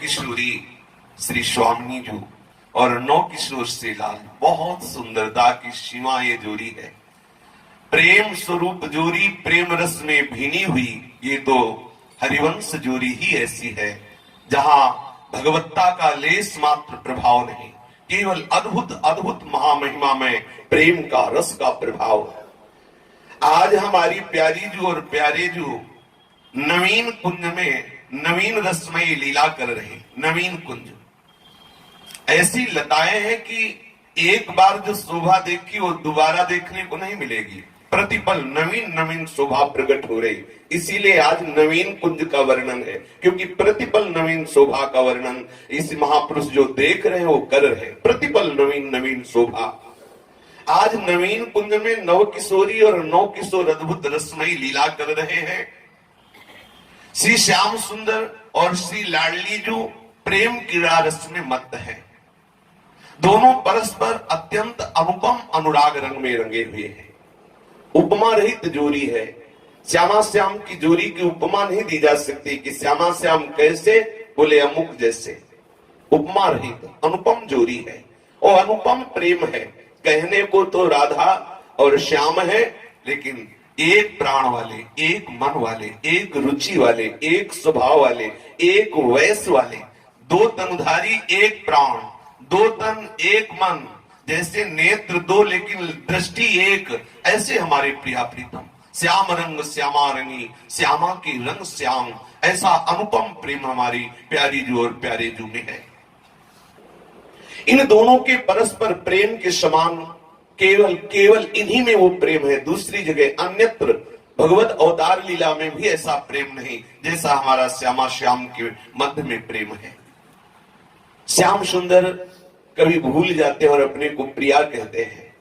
किशोरी श्री स्वामिनी जी और नौ किशोर श्री लाल, बहुत सुंदरता की सीमा ये जोड़ी है। प्रेम स्वरूप जोड़ी प्रेम रस में भीनी हुई ये तो हरिवंश जोड़ी ही ऐसी है जहां भगवत्ता का लेस मात्र प्रभाव नहीं, केवल अद्भुत अद्भुत महामहिमा में प्रेम का रस का प्रभाव है। आज हमारी प्यारी जू और प्यारे जू नवीन कुंज में नवीन रसमयी लीला कर रहे। नवीन कुंज ऐसी लताएं हैं कि एक बार जो शोभा देखी वो दोबारा देखने को नहीं मिलेगी। प्रतिपल नवीन नवीन शोभा प्रकट हो रही, इसीलिए आज नवीन कुंज का वर्णन है, क्योंकि प्रतिपल नवीन शोभा का वर्णन इस महापुरुष जो देख रहे हैं वो कर रहे हैं। प्रतिपल नवीन नवीन शोभा। आज नवीन कुंज में नव किशोरी और नौ किशोर अद्भुत रसमयी लीला कर रहे हैं। श्री श्याम सुंदर और श्री लाडली जो प्रेम क्रीड़ा रस में मत्त है। दोनों परस्पर अत्यंत अनुपम अनुराग रंग में रंगे हुए हैं। उपमा रहित जोड़ी है। श्यामा श्याम की जोड़ी की उपमा नहीं दी जा सकती कि श्यामा श्याम कैसे, बोले अमुक जैसे। उपमा रहित अनुपम जोड़ी है और अनुपम प्रेम है। कहने को तो राधा और श्याम है, लेकिन एक प्राण वाले, एक मन वाले, एक रुचि वाले, एक स्वभाव वाले, एक वैस वाले, दो तनधारी एक प्राण, दो तन एक मन, जैसे नेत्र दो लेकिन दृष्टि एक, ऐसे हमारे प्रिया प्रीतम। श्याम रंग श्यामा रंगी, श्यामा की रंग श्याम, ऐसा अनुपम प्रेम हमारी प्यारी जू और प्यारे जू में है। इन दोनों के परस्पर प्रेम के समान केवल केवल इन्हीं में वो प्रेम है। दूसरी जगह अन्यत्र भगवत अवतार लीला में भी ऐसा प्रेम नहीं जैसा हमारा श्यामा श्याम के मध्य में प्रेम है। श्याम सुंदर कभी भूल जाते हैं और अपने को प्रिया कहते हैं,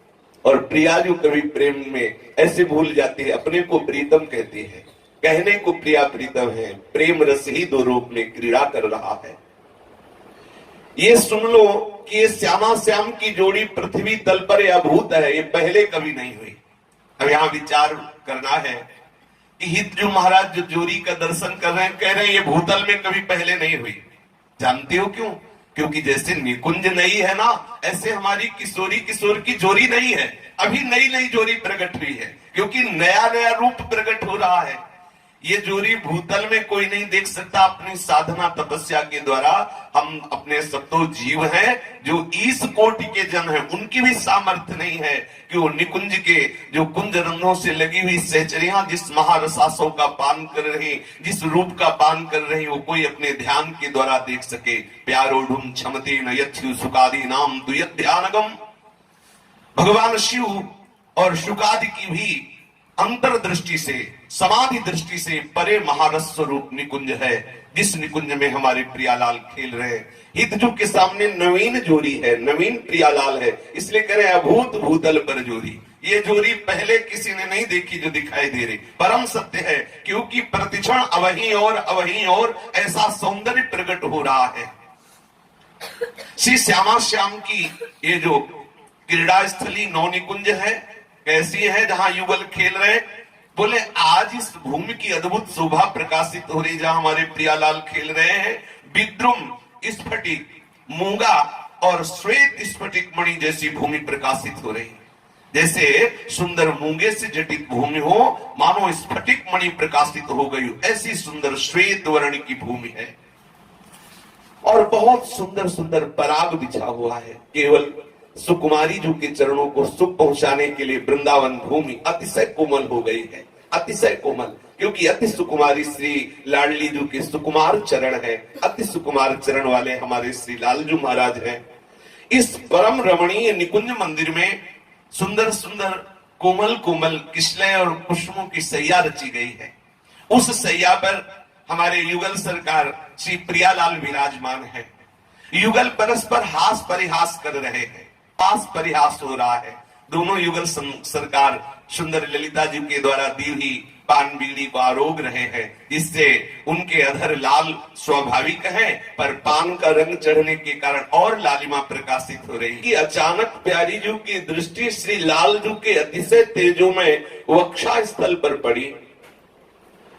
और प्रिया जो कभी प्रेम में ऐसे भूल जाती है, अपने को प्रीतम कहती है। कहने को प्रिया प्रीतम है, प्रेम रस ही दो रूप में क्रीड़ा कर रहा है। ये सुन लो कि ये श्यामा श्याम की जोड़ी पृथ्वी तल पर अभूत है, ये पहले कभी नहीं हुई। अब यहां विचार करना है कि हितजू महाराज जो जोड़ी का दर्शन कर रहे हैं, कह रहे हैं ये भूतल में कभी पहले नहीं हुई। जानते हो क्यों? क्योंकि जैसे निकुंज नई है ना, ऐसे हमारी किशोरी किशोर की जोड़ी नहीं है। अभी नई नई जोड़ी प्रकट हुई है, क्योंकि नया नया रूप प्रकट हो रहा है। ये जोड़ी भूतल में कोई नहीं देख सकता। अपनी साधना तपस्या के द्वारा हम अपने सप्तो जीव हैं जो इस कोटि के जन हैं, उनकी भी सामर्थ्य नहीं है कि वो निकुंज के जो कुंज रंगों से लगी हुई सहचरियां जिस महारसासों का पान कर रही, जिस रूप का पान कर रही, वो कोई अपने ध्यान के द्वारा देख सके। प्यारोढ़ुम क्षमते न यथ्यु सुकादि नाम दुयत ध्यानगम। भगवान शिव और शुकादि की भी अंतर्दृष्टि से, समाधि दृष्टि से परे महारस स्वरूप निकुंज है, जिस निकुंज में हमारे प्रियालाल खेल रहे हैं। हितजू के सामने नवीन जोड़ी है, नवीन प्रियालाल है, इसलिए कह रहे हैं अभूत भूतल पर जोड़ी। ये जोड़ी पहले किसी ने नहीं देखी जो दिखाई दे रही। परम सत्य है, क्योंकि प्रतिक्षण अवहीं और ऐसा सौंदर्य प्रकट हो रहा है। श्री श्यामा श्याम की ये जो क्रीड़ा स्थली नौ निकुंज है, कैसी है जहां युगल खेल रहे। बोले आज इस भूमि की अद्भुत शोभा प्रकाशित हो रही, जहां हमारे प्रियालाल खेल रहे हैं। विद्रुम स्फटिक, मूंगा और श्वेत स्फटिक मणि जैसी भूमि प्रकाशित हो रही। जैसे सुंदर मूंगे से जटित भूमि हो, मानो स्फटिक मणि प्रकाशित हो गई, ऐसी सुंदर श्वेत वर्ण की भूमि है। और बहुत सुंदर सुंदर पराग बिछा हुआ है। केवल सुकुमारी जी के चरणों को सुख पहुंचाने के लिए वृंदावन भूमि अतिशय कोमल हो गई है, अतिशय कोमल, क्योंकि अति सुकुमारी श्री लाडली जी के सुकुमार चरण है। अति सुकुमार चरण वाले हमारे श्री लालजू महाराज हैं। इस परम रमणीय निकुंज मंदिर में सुंदर सुंदर कोमल कोमल किशलय और पुष्पों की सैया रची गई है। उस सैया पर हमारे युगल सरकार श्री प्रियालाल विराजमान है। युगल परस्पर हास परिहास कर रहे हैं, पास परिहास हो रहा है। दोनों युगल सरकार सुंदर ललिता जी के द्वारा दी हुई पान बीड़ी को आरोग रहे हैं, जिससे उनके अधर लाल स्वाभाविक है, पर पान का रंग चढ़ने के कारण और लालिमा प्रकाशित हो रही कि अचानक प्यारी जू की दृष्टि श्री लाल जू के अतिशय तेजो में वक्षा स्थल पर पड़ी।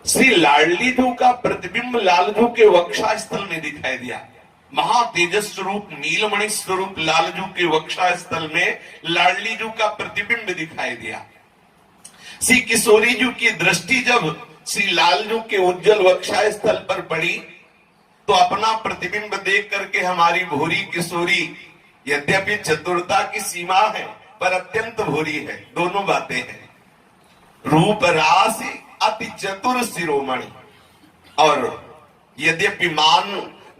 श्री लाडलीजू का प्रतिबिंब लालजू के वक्षा स्थल में दिखाई दिया। महातेजस स्वरूप नीलमणि स्वरूप लालजू के वक्षा स्थल में लाडलीजू का प्रतिबिंब दिखाई दिया। श्री किशोरी जू की दृष्टि जब श्री लालजू के उज्जवल वक्षा स्थल पर पड़ी तो अपना प्रतिबिंब देख करके हमारी भोरी किशोरी यद्यपि चतुरता की सीमा है पर अत्यंत भोरी है। दोनों बातें हैं, रूप राशि अति चतुर शिरोमणि, और यद्यपि मान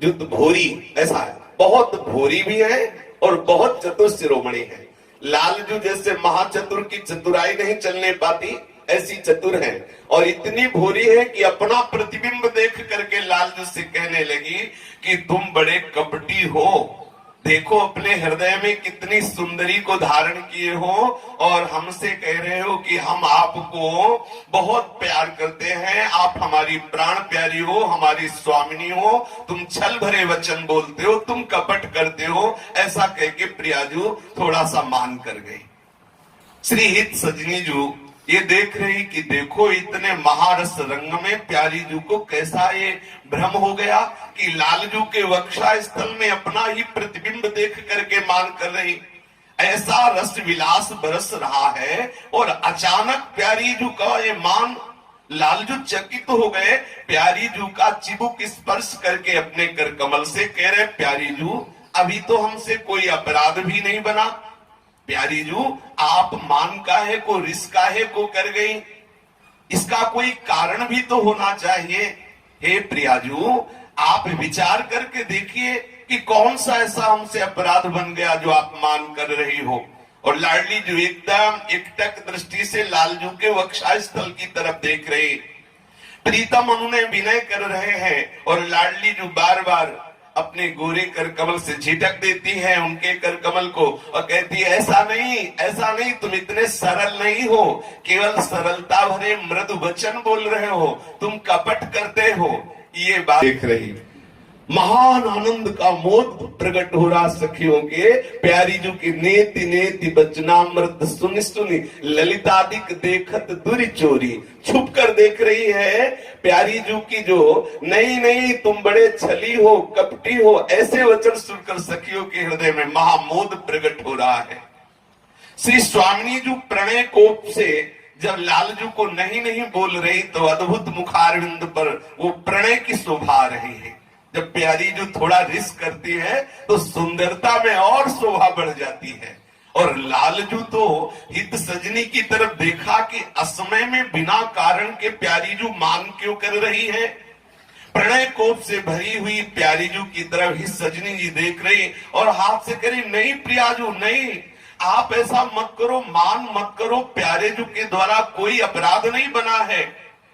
जो भोरी ऐसा है, बहुत भोरी भी है और बहुत चतुर शिरोमणि है। लालजू जैसे महाचतुर की चतुराई नहीं चलने पाती ऐसी चतुर है, और इतनी भोरी है कि अपना प्रतिबिंब देख करके लालजू से कहने लगी कि तुम बड़े कपटी हो। देखो अपने हृदय में कितनी सुंदरी को धारण किए हो और हमसे कह रहे हो कि हम आपको बहुत प्यार करते हैं, आप हमारी प्राण प्यारी हो, हमारी स्वामिनी हो, तुम छल भरे वचन बोलते हो, तुम कपट करते हो। ऐसा कह के प्रियाजू थोड़ा सा मान कर गई। श्री हित सजनी जू ये देख रही कि देखो इतने महारस रंग में प्यारी जू को कैसा ये भ्रम हो गया कि लालजू के वक्षा स्थल में अपना ही प्रतिबिंब देख करके मान कर रही। ऐसा रस विलास बरस रहा है और अचानक प्यारी जू का ये मान, लालजू चकित हो गए। प्यारी जू का चिबुक स्पर्श करके अपने कर कमल से कह रहे, प्यारी जू अभी तो हमसे कोई अपराध भी नहीं बना। प्यारी जू आप मान काहे को, रिस काहे को कर गई, इसका कोई कारण भी तो होना चाहिए। हे प्रियाजू आप विचार करके देखिए कि कौन सा ऐसा हमसे अपराध बन गया जो आप मान कर रही हो। और लाडली जू एकदम एकटक दृष्टि से लालजू के वक्षा स्थल की तरफ देख रही। प्रीतम उन्होंने विनय कर रहे हैं और लाडली जू बार बार अपने गोरे कर कमल से झिटक देती है उनके कर कमल को और कहती है ऐसा नहीं, तुम इतने सरल नहीं हो, केवल सरलता भरे मृदु वचन बोल रहे हो, तुम कपट करते हो। ये बात देख रही, महान आनंद का मोद प्रकट हो रहा सखियों के। प्यारी जू की नेति नेति बचनामृत सुनि सुनि ललितादिक देखत दुरी चोरी, छुप कर देख रही है प्यारी जू की जो नहीं तुम बड़े छली हो, कपटी हो, ऐसे वचन सुनकर सखियों के हृदय में महामोद प्रकट हो रहा है। श्री स्वामिनी जू प्रणय कोप से जब लालजू को नहीं बोल रही तो अद्भुत मुखारविंद पर वो प्रणय की शोभा रही है। जब प्यारी जो थोड़ा रिस्क करती है तो सुंदरता में और शोभा बढ़ जाती है। और लालजू तो हित सजनी की तरफ देखा कि असमय में बिना कारण के प्यारी जू मान क्यों कर रही है। प्रणय कोप से भरी हुई प्यारी जू की तरफ हित सजनी जी देख रही और हाथ से करी, नहीं प्रियाजू नहीं, आप ऐसा मत करो, मान मत करो, प्यारे जू के द्वारा कोई अपराध नहीं बना है।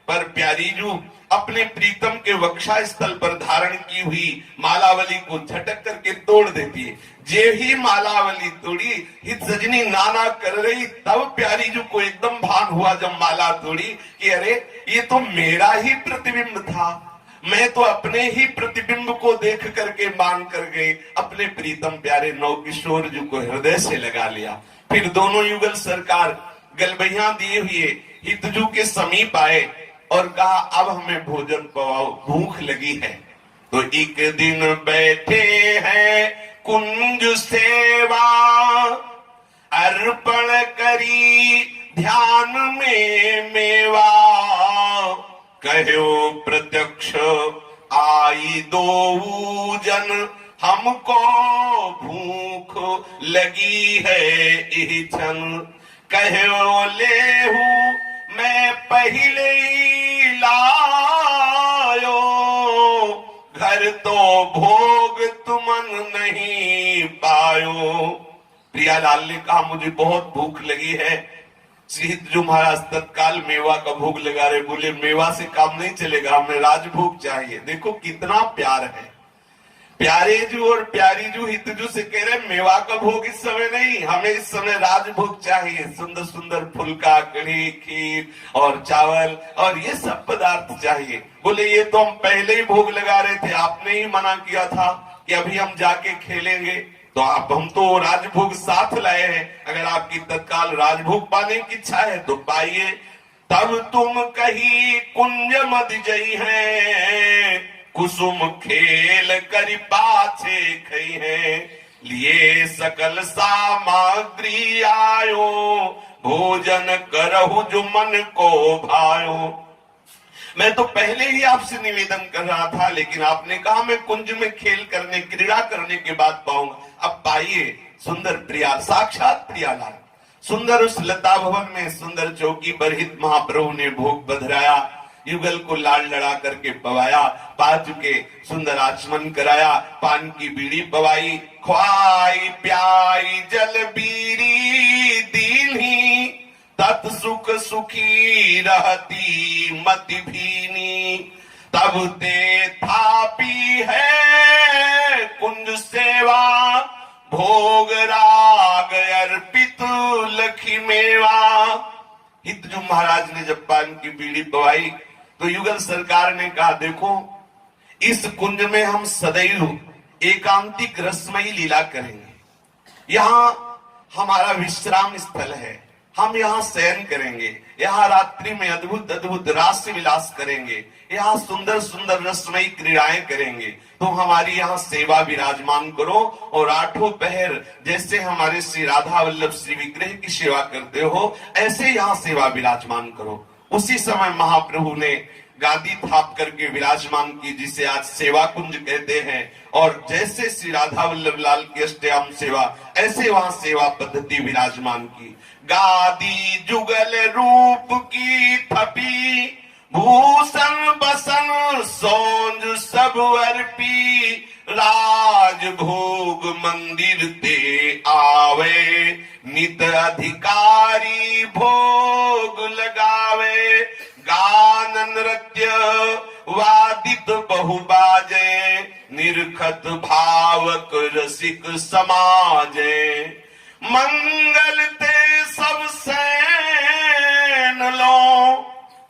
पर प्यारी जू अपने प्रीतम के वक्षा स्थल पर धारण की हुई मालावली को झटक करके तोड़ देती है। जे ही मालावली तोड़ी, हित सजनी नाना कर रही, तब प्यारी जू को एकदम भान हुआ जब माला तोड़ी कि अरे ये तो मेरा ही प्रतिबिंब था, मैं तो अपने ही प्रतिबिंब को देख करके मान कर गई। अपने प्रीतम प्यारे नवकिशोर जू को हृदय से लगा लिया। फिर दोनों युगल सरकार गलबैया दिए हुए हितजू के समीप आए और कहा अब हमें भोजन पवाओ, भूख लगी है। तो एक दिन बैठे हैं कुंज सेवा, अर्पण करी ध्यान में मेवा, कहो प्रत्यक्ष आई दो जन, हमको भूख लगी है इह क्षण, कहो लेहू मैं पहले ही लायो, घर तो भोग तुमन नहीं पायो। प्रियालाल ने कहा मुझे बहुत भूख लगी है। श्री हितजू महाराज तत्काल मेवा का भोग लगा रहे, बोले मेवा से काम नहीं चलेगा, हमें राजभोग चाहिए। देखो कितना प्यार है। प्यारे जू और प्यारी जू हितजू से कह रहे मेवा का भोग इस समय नहीं, हमें इस समय राजभोग चाहिए। सुंदर सुंदर फुल्का, कढ़ी, खीर और चावल और ये सब पदार्थ चाहिए। बोले ये तो हम पहले ही भोग लगा रहे थे, आपने ही मना किया था कि अभी हम जाके खेलेंगे, तो आप हम तो राजभोग साथ लाए हैं। अगर आपकी तत्काल राजभोग पाने की इच्छा है तो पाइए। तब तुम कही कुंज मद जई है, कुसुम खेल करि पाछे खई है, लिए सकल सामग्री आयो, भोजन करहु जो मन को भायो। मैं तो पहले ही आपसे निवेदन कर रहा था, लेकिन आपने कहा मैं कुंज में खेल करने, क्रीड़ा करने के बाद पाऊंगा। अब पाइए सुंदर प्रिया, साक्षात प्रियालाल। सुंदर उस लता भवन में सुंदर चौकी पर हित महाप्रभु ने भोग बधराया, युगल को लाल लड़ा करके पवाया, पा चुके सुंदर आचमन कराया, पान की बीड़ी पवाई, ख्वाई प्याई जल बीरी दीन्ही, तत् सुख सुखी रहती मति भीनी, तब ते थापी है कुंज सेवा, भोग राग अर्पित लखी मेवा। हितजू महाराज ने जब पान की बीड़ी पवाई तो युगल सरकार ने कहा, देखो इस कुंज में हम सदैव एकांतिक रसमयी लीला करेंगे, यहाँ हमारा विश्राम स्थल है, हम यहाँ शयन करेंगे, यहाँ रात्रि में अद्भुत अद्भुत रास विलास करेंगे, यहाँ सुंदर सुंदर रसमयी क्रीड़ाएं करेंगे, तुम हमारी यहाँ सेवा विराजमान करो, और आठों पहर जैसे हमारे श्री राधा वल्लभ श्री विग्रह की सेवा करते हो, ऐसे यहाँ सेवा विराजमान करो। उसी समय महाप्रभु ने गादी थाप करके विराजमान की, जिसे आज सेवा कुंज कहते हैं, और जैसे श्री राधा वल्लभ लाल की अष्टयाम सेवा, ऐसे वहां सेवा पद्धति विराजमान की। गादी जुगल रूप की थपी, भूषण बसन सौंज सब अर्पी, राज भोग मंदिर ते आवे, नित अधिकारी भोग लगावे, गान नृत्य वादित बहु बाजे, निरखत भावक रसिक समाजे, मंगल ते सब सैन लो,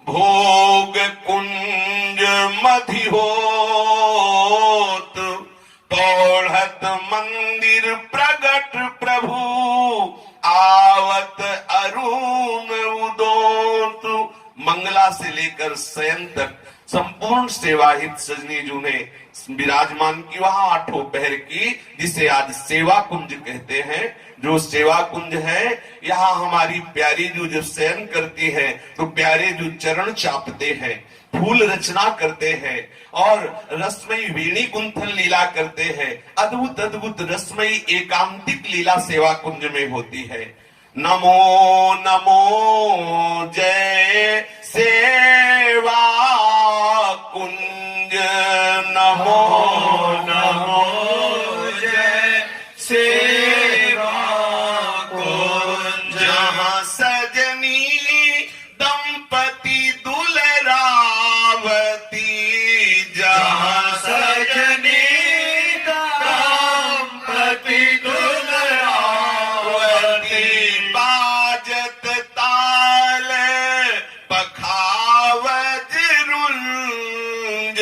भोग कुंज मधि होत, तोड़त मंदिर प्रगट प्रभु, आवत अरुण उदोत। मंगला से लेकर शयन तक संपूर्ण सेवाहित सजनी जू ने विराजमान की वहां आठों पहर की, जिसे आज सेवा कुंज कहते हैं। जो सेवा कुंज है, यहाँ हमारी प्यारी जू जब शयन करती है तो प्यारे जू चरण चापते हैं, फूल रचना करते हैं, और रसमयी वेणी कुंथन लीला करते हैं। अद्भुत अद्भुत रसमयी एकांतिक लीला सेवा कुंज में होती है। नमो नमो जय सेवा कुंज, नमो नमो जय सेवा कुंज, जहाँ सजनी दंपति दुलरावती, जहाँ सजनी दंपति दुलरावती, बाजत ताल पखावज रुंज,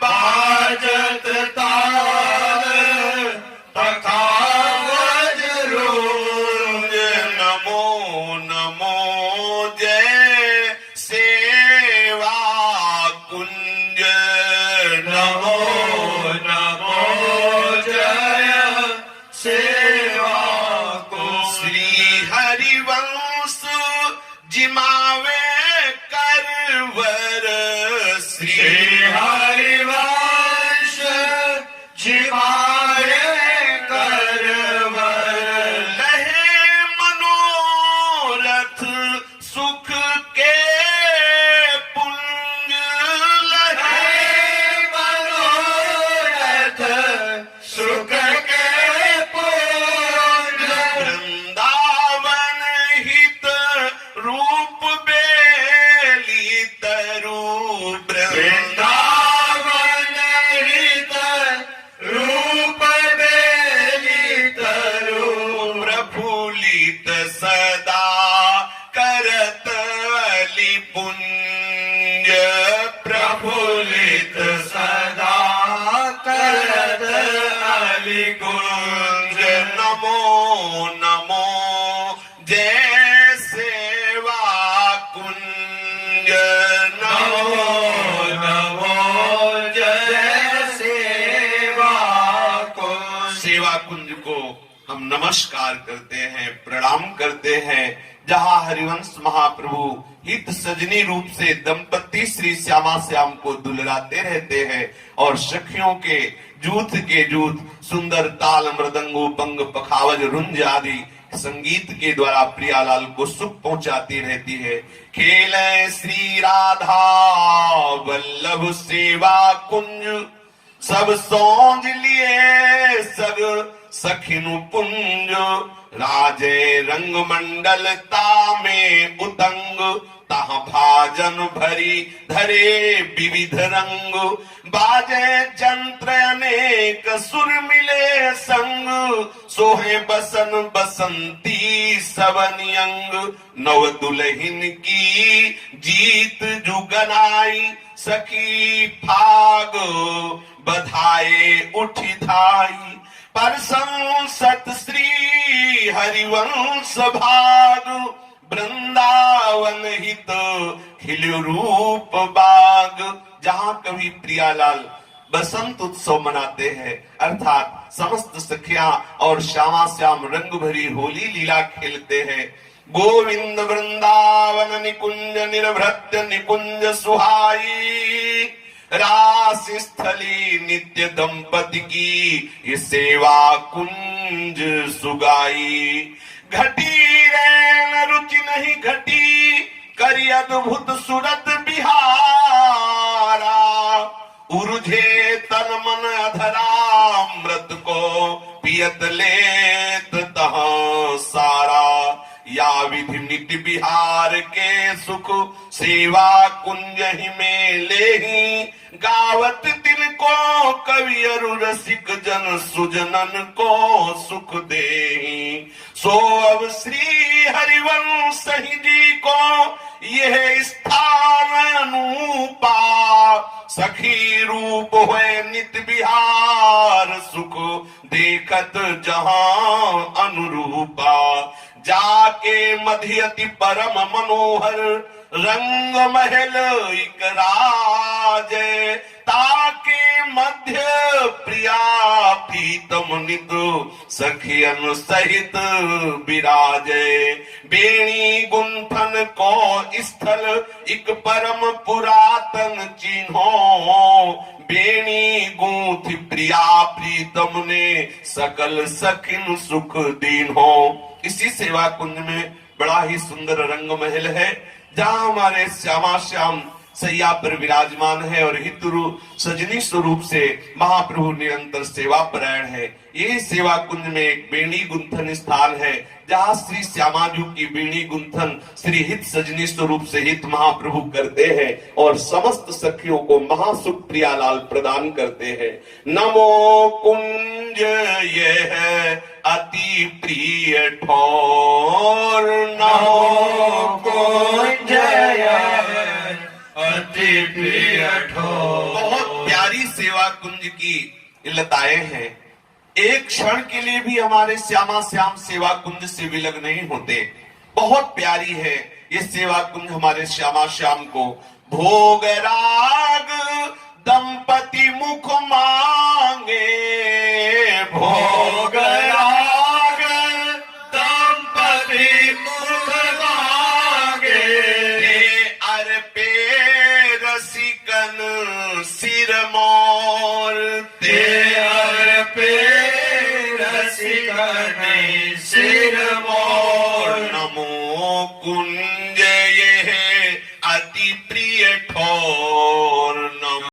बाजत ताल पखावज रुंज, नमो नमो जय सेवा कुंज, नमो नमो जय सेवा कुंज। श्री हरिवंश जिमावे करवर, श्री हरिवंश जिमावे करवर, लहे मनोरथ सुख के पुंज, लहे मनोरथ सुख के पुंज, वृंदावन हित रूप बेली तरु, वृंदावन हित रूप बेली तरु, प्रफुल्लित सदा करत अली पुंज, प्रफुल्लित सदा करत अली कुंज, नमो नमो जय सेवा कुंज। सेवा कुंज को हम नमस्कार करते हैं, प्रणाम करते हैं, जहां हरिवंश महाप्रभु हित सजनी रूप से दंपति श्री श्यामा श्याम को दुलराते रहते हैं और सखियों के जूथ के जूथ सुंदर ताल मृदंगो पंग पखावज रुंज आदि संगीत के द्वारा प्रियालाल को सुख पहुंचाती रहती है। खेल श्री राधा वल्लभ सेवा कुंज, सब सौंज लिए सग सखिनु पुंज, राजे रंग मंडलता में उतंग, तह भाजन भरी धरे विविध रंग, बाजे जंत्र अनेक सुर मिले संग, सोहे बसन बसंती सबनी अंग, नव दुल्हिन की जीत जुगनाई, सखी फाग बधाए उठी धाई, पर संसत श्री हरिवंश भाग, वृंदावन हित खिल रूप बाग। जहां कभी प्रियालाल बसंत उत्सव मनाते हैं, अर्थात समस्त सखियां और श्यामा श्याम रंग भरी होली लीला खेलते हैं। गोविंद वृंदावन निकुंज निर्भृत्य निकुंज सुहाई, रास स्थली नित्य दंपति की ये सेवा कुंज सुगाई। घटी रैन रुचि नहीं घटी, करी अद्भुत सुरत बिहारा, उर्झे तन मन अधरामृत को पियत लेत तह सारा। या विधि नित्य बिहार के सुख, सेवा कुंज ही में लेही, गावत दिन को कवि अरु रसिक जन सुजनन को सुख देही। सो अब श्री हरिवंश जी को यह स्थान अनुपा, सखी रूप हुए नित्य बिहार सुख देखत जहां अनुरूपा। जाके मध्यति परम मनोहर रंग महल इक राजे, ताके मध्य प्रिया प्रीतम नित सखियन सहित विराजे। बेणी गुंथन को स्थल इक परम पुरातन चिन्हो, बेणी गूंथ प्रिया प्रीतम ने सकल सखिन सुख दीन्हो। इसी सेवा कुंज में बड़ा ही सुंदर रंग महल है, जहां हमारे श्यामा श्याम सैया पर विराजमान है और हितुरु सजनी स्वरूप से महाप्रभु निरंतर सेवा परायण है। ये सेवा कुंज में एक बेणी गुंथन स्थान है, जहां श्री श्यामाजू की बेणी गुंथन श्री हित सजनी स्वरूप से हित महाप्रभु करते हैं और समस्त सखियों को महासुख प्रियालाल प्रदान करते हैं। नमो कुंज ये है अति प्रिय ठोर, नमो कुंज अति प्रिय ठोर। बहुत प्यारी सेवा कुंज की लताएं हैं, एक क्षण के लिए भी हमारे श्यामा श्याम सेवा कुंज से विलग नहीं होते। बहुत प्यारी है ये सेवा कुंज हमारे श्यामा श्याम को। भोग राग दंपति मुख मांगे, भोग राग दंपति मुख मांगे, अर्पे रसिकन सिर मोर, ते अर्पे रसिकन सिर मोर।